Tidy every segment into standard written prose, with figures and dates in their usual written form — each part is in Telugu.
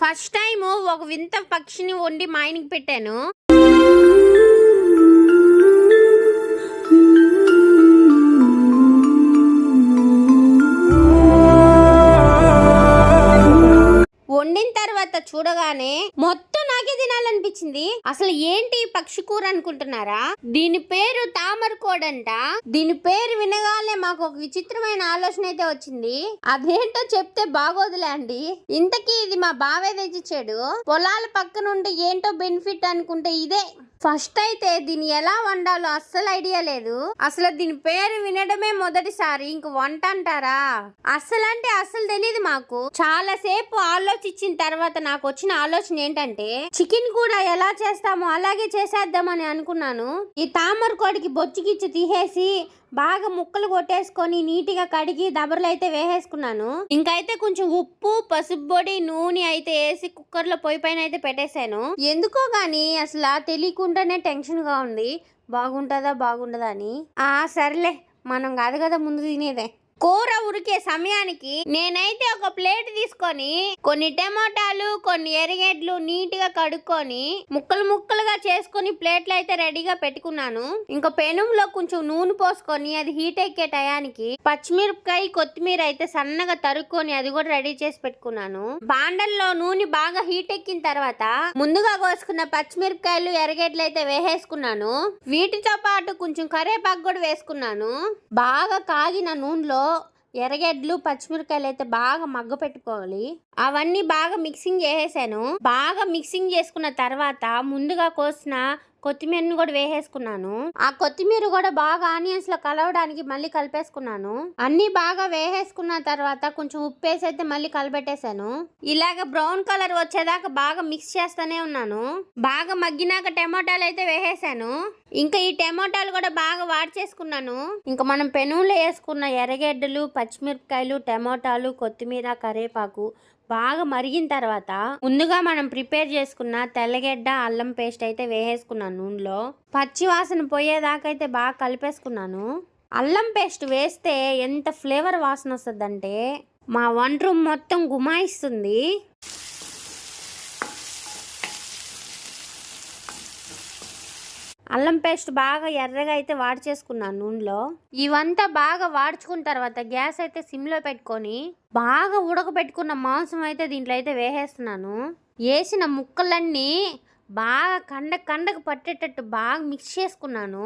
ఫస్ట్ టైం ఒక వింత పక్షిని వండి మా ఆయనకి పెట్టాను. వండిన తర్వాత చూడగానే మొత్తం నాకే తినాలనిపించింది. అసలు ఏంటి పక్షి కూర అనుకుంటున్నారా? దీని పేరు తామరకోడంట. దీని పేరు వినగానే మాకు ఒక విచిత్రమైన ఆలోచన అయితే వచ్చింది. అదేంటో చెప్తే బాగోదులే అండి. ఇంతకీ ఇది మా బావే తెచ్చిచ్చాడు. పొలాల పక్క నుండి ఏంటో బెనిఫిట్ అనుకుంటే ఇదే. ఫస్ట్ అయితే దీన్ని ఎలా వండాలో అస్సలు ఐడియా లేదు. అసలు దీని పేరు వినడమే మొదటిసారి, ఇంక వంట అంటారా? అస్సలు తెలియదు మాకు. చాలా సేపు ఆలోచించిన తర్వాత నాకు వచ్చిన ఆలోచన ఏంటంటే, చికెన్ కూడా ఎలా చేస్తామో అలాగే చేసేద్దామని అనుకున్నాను. ఈ తామరకోడికి బొచ్చుకిచ్చి తీసేసి బాగా ముక్కలు కొట్టేసుకొని నీట్గా కడిగి దబర్లు అయితే వేసేసుకున్నాను. ఇంకైతే కొంచెం ఉప్పు, పసుపు పొడి, నూనె అయితే వేసి కుక్కర్లో పొయ్యి పైన అయితే పెట్టేశాను. ఎందుకో గానీ అసలు తెలియకుండానే టెన్షన్ గా ఉంది. బాగుండదా అని. సర్లే, మనం కాదు కదా ముందు తినేదే. కూర ఉడికే సమయానికి నేనైతే ఒక ప్లేట్ తీసుకొని కొన్ని టమాటాలు, కొన్ని ఎర్రగడ్డలు నీట్గా కడుక్కొని ముక్కలుగా చేసుకొని ప్లేట్లు అయితే రెడీగా పెట్టుకున్నాను. ఇంకా పెనంలో కొంచెం నూనె పోసుకొని అది హీట్ ఎక్కే టయానికి పచ్చిమిరపకాయ, కొత్తిమీర అయితే సన్నగా తరుక్కొని అది కూడా రెడీ చేసి పెట్టుకున్నాను. బాండల్లో నూనె బాగా హీట్ ఎక్కిన తర్వాత ముందుగా కోసుకున్న పచ్చిమిరపకాయలు, ఎర్రగడ్డలు అయితే వేసేసుకున్నాను. వీటితో పాటు కొంచెం కరివేపాకు కూడా వేసుకున్నాను. బాగా కాగిన నూనెలో ఎర్రగడ్డలు, పచ్చిమిరకాయలు అయితే బాగా మగ్గ పెట్టుకోవాలి. అవన్నీ బాగా మిక్సింగ్ చేసేసాను. బాగా మిక్సింగ్ చేసుకున్న తర్వాత ముందుగా కోసిన కొత్తిమీరని కూడా వేసేసుకున్నాను. ఆ కొత్తిమీర కూడా బాగా ఆనియన్స్ లో కలవడానికి మళ్ళీ కలిపేసుకున్నాను. అన్ని బాగా వేసేసుకున్న తర్వాత కొంచెం ఉప్పు వేసి అయితే మళ్ళీ కలిపెట్టేశాను. ఇలాగ బ్రౌన్ కలర్ వచ్చేదాకా బాగా మిక్స్ చేస్తూనే ఉన్నాను. బాగా మగ్గినాక టమాటాలు అయితే వేసేసాను. ఇంకా ఈ టమాటాలు కూడా బాగా వాడ్చేసుకున్నాను. ఇంకా మనం పెనులో వేసుకున్న ఎర్రగడ్డలు, పచ్చిమిరపకాయలు, టమాటాలు, కొత్తిమీర, కరివేపాకు బాగా మరిగిన తర్వాత ముందుగా మనం ప్రిపేర్ చేసుకున్న తెల్లగడ్డ, అల్లం పేస్ట్ అయితే వేసేసుకున్నాను. నూనెలో పచ్చి వాసన పోయేదాకా అయితే బాగా కలిపేసుకున్నాను. అల్లం పేస్ట్ వేస్తే ఎంత ఫ్లేవర్ వాసన వస్తుందంటే మా వంట రూమ్ మొత్తం గుమాయిస్తుంది. అల్లం పేస్ట్ బాగా ఎర్రగా అయితే వాడ్చేసుకున్నాను నూనెలో. ఇవంతా బాగా వాడ్చుకున్న తర్వాత గ్యాస్ అయితే సిమ్లో పెట్టుకొని బాగా ఉడకబెట్టుకున్న మాంసం అయితే దీంట్లో అయితే వేసేస్తున్నాను. వేసిన ముక్కలన్నీ బాగా కండకు పట్టేటట్టు బాగా మిక్స్ చేసుకున్నాను.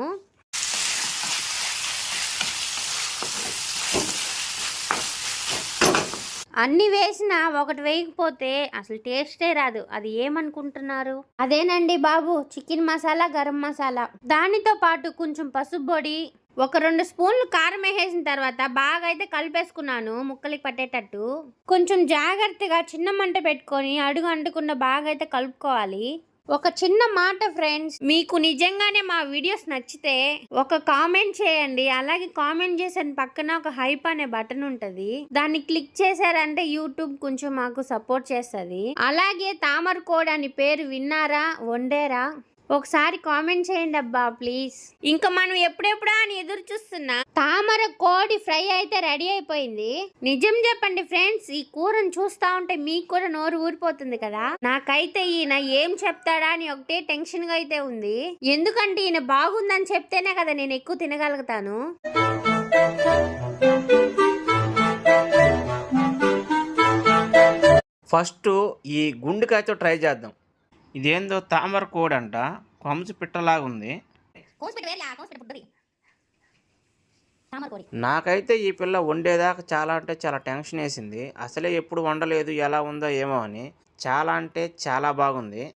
అన్ని వేసినా ఒకటి వేయకపోతే అసలు టేస్టే రాదు. అది ఏమనుకుంటున్నారు? అదేనండి బాబు, చికెన్ మసాలా, గరం మసాలా. దానితో పాటు కొంచెం పసుపు పొడి, ఒక 2 స్పూన్లు కారం వేసేసిన తర్వాత బాగా అయితే కలిపేసుకున్నాను ముక్కలకి పట్టేటట్టు. కొంచెం జాగ్రత్తగా చిన్న మంట పెట్టుకొని అడుగు అంటకుండా బాగా అయితే కలుపుకోవాలి. ఒక చిన్న మాట ఫ్రెండ్స్, మీకు నిజంగానే మా వీడియోస్ నచ్చితే ఒక కామెంట్ చేయండి. అలాగే కామెంట్ చేసిన పక్కన ఒక హైప్ అనే బటన్ ఉంటది, దాన్ని క్లిక్ చేశారంటే యూట్యూబ్ కొంచెం మాకు సపోర్ట్ చేస్తుంది. అలాగే తామరకోడి అని పేరు విన్నారా, వండారా? ఒకసారి కామెంట్ చేయండి అబ్బా ప్లీజ్. ఇంకా మనం ఎప్పుడెప్పుడా అని ఎదురు చూస్తున్నా తామర కోడి ఫ్రై అయితే రెడీ అయిపోయింది. నిజం చెప్పండి ఫ్రెండ్స్, ఈ కూరను చూస్తా ఉంటే మీకు కూడా నోరు ఊరిపోతుంది కదా. నాకైతే ఈయన ఏం చెప్తాడా అని ఒకటే టెన్షన్ గా అయితే ఉంది. ఎందుకంటే ఈయన బాగుందని చెప్తేనే కదా నేను ఎక్కువ తినగలుగుతాను. ఫస్ట్ ఈ గుండెకాయతో ట్రై చేద్దాం. ఇదేందో తామర కోడంట, కొంచెం పిట్టలాగుంది. నాకైతే ఈ పిల్ల వండేదాకా చాలా అంటే చాలా టెన్షన్ వేసింది. అసలే ఎప్పుడు వండలేదు, ఎలా ఉందో ఏమో అని. చాలా అంటే చాలా బాగుంది.